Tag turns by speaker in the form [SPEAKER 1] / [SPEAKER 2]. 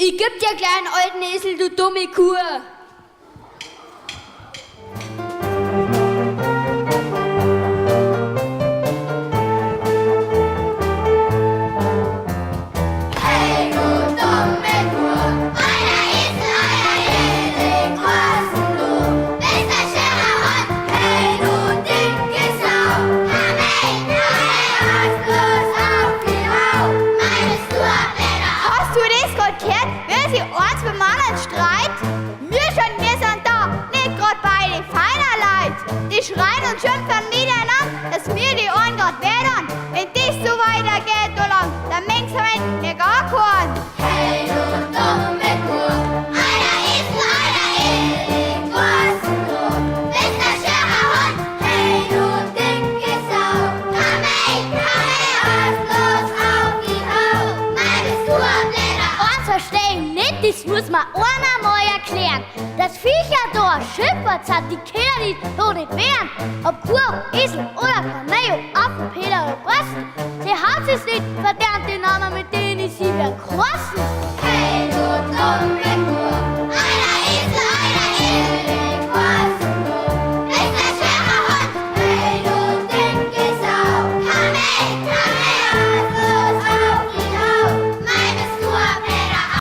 [SPEAKER 1] Ich geb dir kleinen alten Esel, du dumme Kuh.
[SPEAKER 2] Die schreien und schimpfen miteinander, dass mir die Ohren grad wehtun. Wenn das so weitergeht, du lang, dann mengst du mit mir gar keinen. Hey, du dumme Kuh, einer Esel, was du? Bist ein schöner Hund, hey, du dicke Sau. Komm her, los auf die Hau, meinst du am Leder?
[SPEAKER 3] Eins versteh ich nicht, das muss man einer mal erklären. Das Viecher da, Schimpfwörter, die kennen nicht, wo die wären. Ob Kuh, Esel oder Kameo, Affen, Peter oder Posten. Sie hat es nicht verdient, die Namen, mit denen sie werden krossen.